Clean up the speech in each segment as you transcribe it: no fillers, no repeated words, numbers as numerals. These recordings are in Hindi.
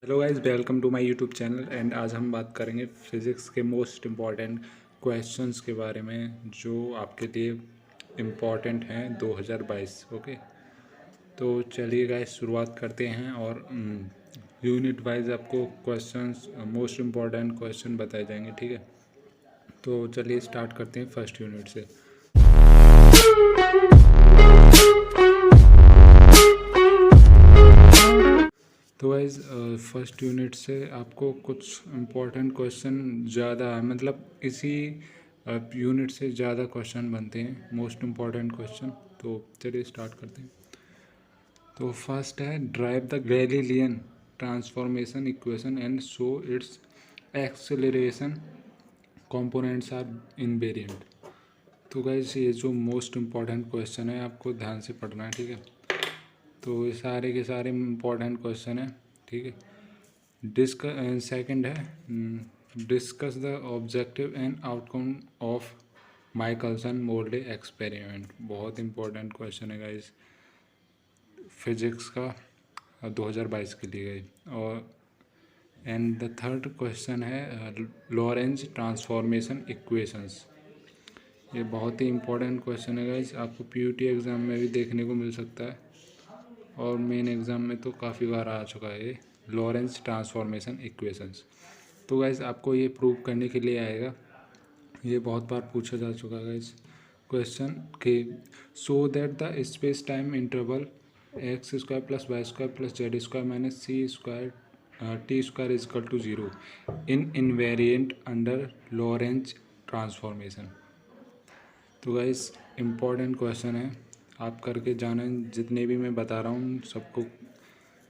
Hello guys, welcome to my YouTube channel. And आज हम बात करेंगे फिज़िक्स के मोस्ट इम्पॉर्टेंट क्वेश्चंस के बारे में जो आपके लिए इम्पॉर्टेंट हैं 2022। ओके, तो चलिए गाइस शुरुआत करते हैं और यूनिट वाइज आपको क्वेश्चंस मोस्ट इम्पॉर्टेंट क्वेश्चन बताए जाएंगे। ठीक है, तो चलिए स्टार्ट करते हैं फर्स्ट यूनिट से। तो गाइज फर्स्ट यूनिट से आपको कुछ इम्पोर्टेंट क्वेश्चन ज़्यादा मतलब इसी यूनिट से ज़्यादा क्वेश्चन बनते हैं, मोस्ट इम्पॉर्टेंट क्वेश्चन। तो चलिए स्टार्ट करते हैं। तो फर्स्ट है derive the Galilean transformation equation and show its acceleration components are invariant. तो गाइज ये जो मोस्ट इम्पॉर्टेंट क्वेश्चन है आपको ध्यान से पढ़ना है। ठीक है, तो ये सारे के सारे इम्पॉर्टेंट क्वेश्चन है। ठीक है, सेकंड है discuss the objective and outcome of Michelson Morley experiment. बहुत इंपॉर्टेंट क्वेश्चन है गाइस फिजिक्स का 2022 के लिए। और एंड द थर्ड क्वेश्चन है लॉरेंज ट्रांसफॉर्मेशन इक्वेशंस। ये बहुत ही इंपॉर्टेंट क्वेश्चन है गाइस, आपको पीयूटी एग्ज़ाम में भी देखने को मिल सकता है और मेन एग्ज़ाम में तो काफ़ी बार आ चुका है ये लॉरेंज ट्रांसफॉर्मेशन इक्वेशंस। तो गाइस आपको ये प्रूव करने के लिए आएगा, ये बहुत बार पूछा जा चुका है गाइस क्वेश्चन के so that the space time interval x square plus y square plus z square minus c square t square is equal to zero in invariant under Lorentz transformation. तो गाइस इम्पॉर्टेंट क्वेश्चन है, आप करके जाना। जितने भी मैं बता रहा हूँ सबको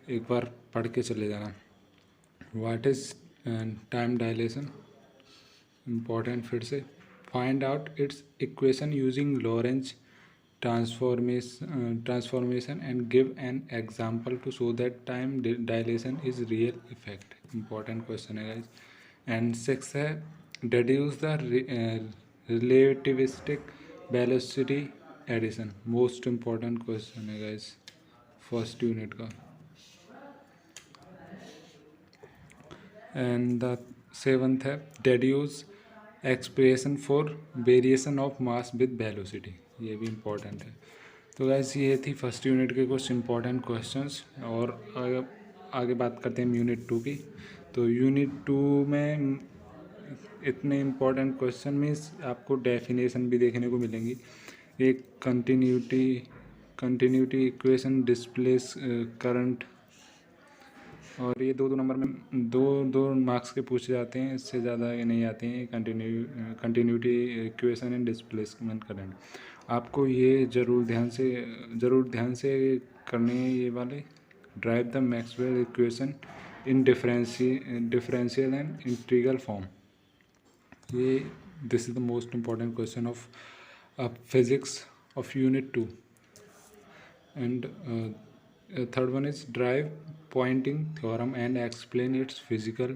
एक बार पढ़ के चले जाना। What is time dilation, important फिर से। Find out its equation using Lorentz transformation and give an example to show that time dilation is real effect. Important question है गाइज। एंड सिक्स है deduce the relativistic velocity addition. Most important question है गाइज फर्स्ट यूनिट का। एंड द सेवंथ है deduce expression for variation of mass with velocity. ये भी इम्पोर्टेंट है। तो गैस ये थी फर्स्ट यूनिट के कुछ इम्पोर्टेंट क्वेश्चंस। और आगे बात करते हैं यूनिट 2 की। तो यूनिट 2 में इतने इम्पोर्टेंट क्वेश्चन मीन्स आपको डेफिनेशन भी देखने को मिलेंगी। एक कंटिन्यूटी इक्वेशन, डिस्प्लेस करंट, और ये दो नंबर में दो मार्क्स के पूछे जाते हैं, इससे ज़्यादा ये नहीं आते हैं। Continuity equation and displacement current आपको ये ज़रूर ध्यान से करने हैं ये वाले। Derive the Maxwell equation in differential and integral form. ये this is the most important question of physics of unit 2। And third one is drive pointing theorem and explain its physical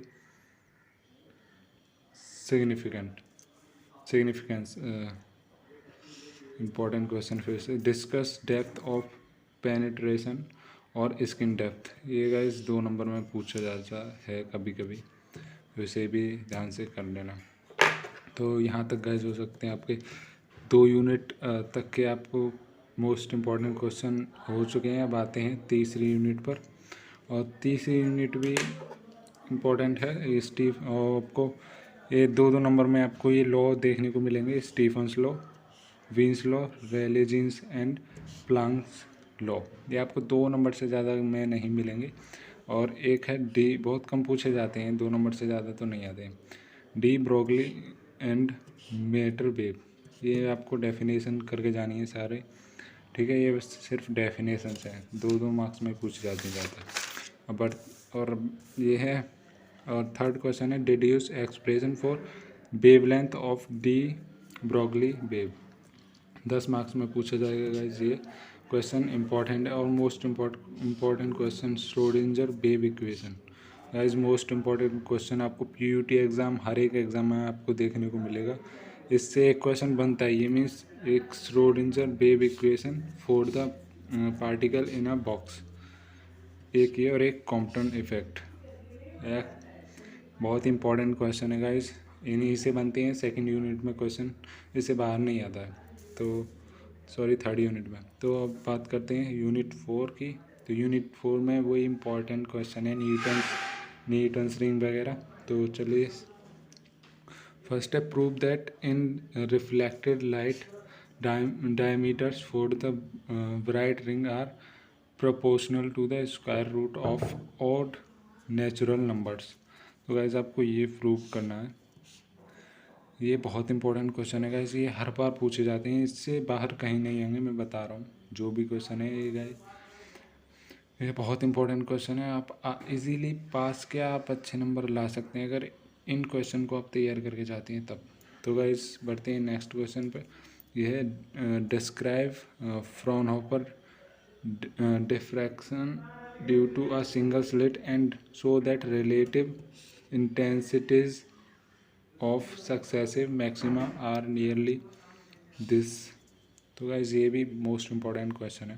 significance। important question फिर से। discuss depth of penetration और स्किन डेप्थ। ये गाइस 2 नंबर में पूछा जाता है कभी कभी, वैसे भी ध्यान से कर लेना। तो यहाँ तक गाइस हो सकते हैं आपके 2 यूनिट तक के आपको मोस्ट इम्पॉर्टेंट क्वेश्चन हो चुके हैं। अब आते हैं तीसरी यूनिट पर, और तीसरी यूनिट भी इम्पोर्टेंट है। ये और आपको ये 2 नंबर में आपको ये लॉ देखने को मिलेंगे, Stefan's law, Wien's law, Rayleigh Jeans and Planck's law. ये आपको 2 नंबर से ज़्यादा में नहीं मिलेंगे। और एक है डी, बहुत कम पूछे जाते हैं, 2 नंबर से ज़्यादा तो नहीं आते हैं। De Broglie and matter wave. ये आपको डेफिनेशन करके जानी है सारे। ठीक है, ये सिर्फ डेफिनेशंस हैं, 2 मार्क्स में पूछ जाते ज़्यादा। बट और ये है, और थर्ड क्वेश्चन है deduce expression for wavelength of de Broglie wave. 10 marks में पूछा जाएगा गाइस ये क्वेश्चन। इंपॉर्टेंट है और most important question Schrödinger wave equation. Guys most important question आपको पीयूटी एग्ज़ाम, हर एक एग्ज़ाम में आपको देखने को मिलेगा। इससे एक क्वेश्चन बनता है, ये मीन्स एक Schrödinger wave equation for the particle in a box, एक ये, और एक कॉम्पटन इफेक्ट। एक बहुत इंपॉर्टेंट क्वेश्चन है गाइस, इन्हीं से बनते हैं सेकंड यूनिट में क्वेश्चन, इससे बाहर नहीं आता है। तो सॉरी, थर्ड यूनिट में। तो अब बात करते हैं यूनिट 4 की। तो यूनिट 4 में वही इंपॉर्टेंट क्वेश्चन है, न्यूटन्स रिंग वगैरह। तो चलिए, फर्स्ट है prove that in reflected light diameters for the bright ring are proportional to the square root of odd natural numbers। तो गाइस आपको ये प्रूव करना है, ये बहुत इंपॉर्टेंट क्वेश्चन है गाइस, ये हर बार पूछे जाते हैं, इससे बाहर कहीं नहीं होंगे, मैं बता रहा हूँ। जो भी क्वेश्चन है ये गाइस, ये बहुत इंपॉर्टेंट क्वेश्चन है। आप इजीली पास के आप अच्छे नंबर ला सकते हैं अगर इन क्वेश्चन को आप तैयार करके जाते हैं तब। तो गाइस बढ़ते हैं नेक्स्ट क्वेश्चन पे। ये है describe Fraunhofer diffraction due to a single slit and show that relative intensities of successive maxima are nearly this. तो गाइस ये भी मोस्ट इम्पॉर्टेंट क्वेश्चन है।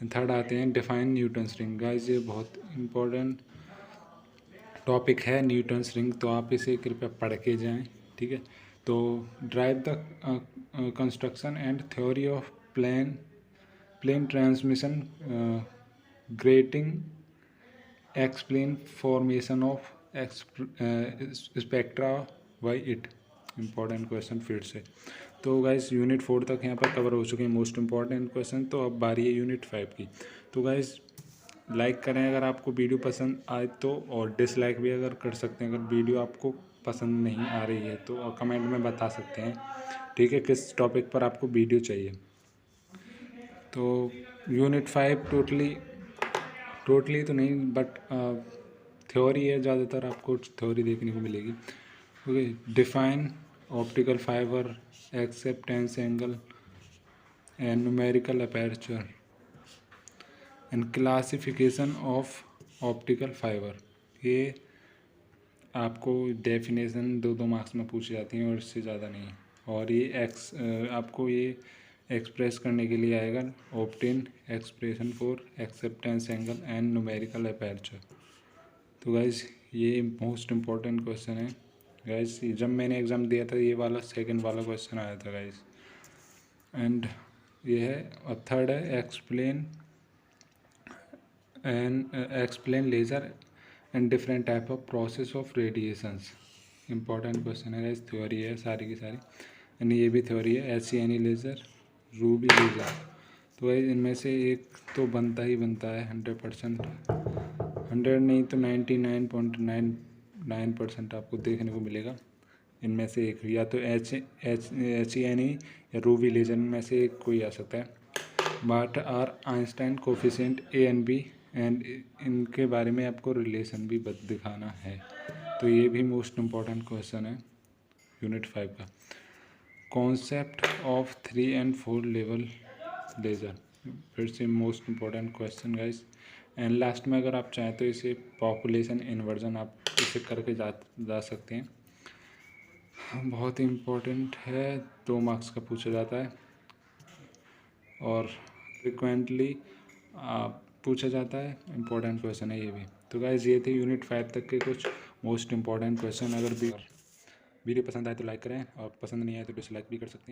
थर्ड आते हैं डिफाइन न्यूटन्स रिंग। गाइस ये बहुत इम्पोर्टेंट टॉपिक है न्यूटन्स रिंग, तो आप इसे कृपया पढ़ के जाएं, ठीक है। तो derive the construction and theory of plane transmission grating explain formation of spectra by it. Important question फिर से। तो गाइस यूनिट 4 तक यहाँ पर कवर हो चुके हैं मोस्ट इम्पॉर्टेंट क्वेश्चन। तो अब बारी है यूनिट 5 की। तो गाइस लाइक करें अगर आपको वीडियो पसंद आए तो, और डिसलाइक भी अगर कर सकते हैं अगर वीडियो आपको पसंद नहीं आ रही है तो, और कमेंट में बता सकते हैं, ठीक है, किस टॉपिक पर आपको वीडियो चाहिए। तो यूनिट 5 टोटली तो नहीं, बट थ्योरी है, ज़्यादातर आपको थ्योरी देखने को मिलेगी। Okay, define optical fibre acceptance angle and numerical aperture and classification of optical fibre. ये आपको डेफिनेशन 2 मार्क्स में पूछी जाती हैं और इससे ज़्यादा नहीं। और ये आपको ये एक्सप्रेस करने के लिए आएगा obtain expression for acceptance angle and numerical aperture. तो गाइस ये मोस्ट इम्पॉर्टेंट क्वेश्चन है गाइस, जब मैंने एग्ज़ाम दिया था ये वाला सेकंड वाला क्वेश्चन आया था गाइस। एंड ये है, और थर्ड है explain laser and different type of process of radiations. Important question है गाइस, थ्योरी है सारी की सारी, एंड ये भी थ्योरी है, SCNE लेज़र, रूबी लेज़र। तो गाइस इनमें से एक तो बनता ही बनता है 100%, 100 नहीं तो 99.99% आपको देखने को मिलेगा इनमें से एक, या तो SCNE या रूबी लेज़र में से एक कोई आ सकता है। What are Einstein coefficient A and B, and इनके बारे में आपको रिलेशन भी दिखाना है। तो ये भी मोस्ट इम्पॉर्टेंट क्वेश्चन है यूनिट 5 का। Concept of 3 and 4 level laser, फिर से most important question guys. And last में अगर आप चाहें तो इसे पॉपुलेशन इन्वर्जन आप इसे करके जा सकते हैं, बहुत इम्पोर्टेंट है, 2 मार्क्स का पूछा जाता है और फ्रिक्वेंटली पूछा जाता है, इम्पोर्टेंट क्वेश्चन है ये भी। तो गाइस ये थे यूनिट 5 तक के कुछ मोस्ट इम्पॉर्टेंट क्वेश्चन। अगर वीडियो पसंद आए तो लाइक करें और पसंद नहीं आए तो डिसलाइक भी कर सकते हैं।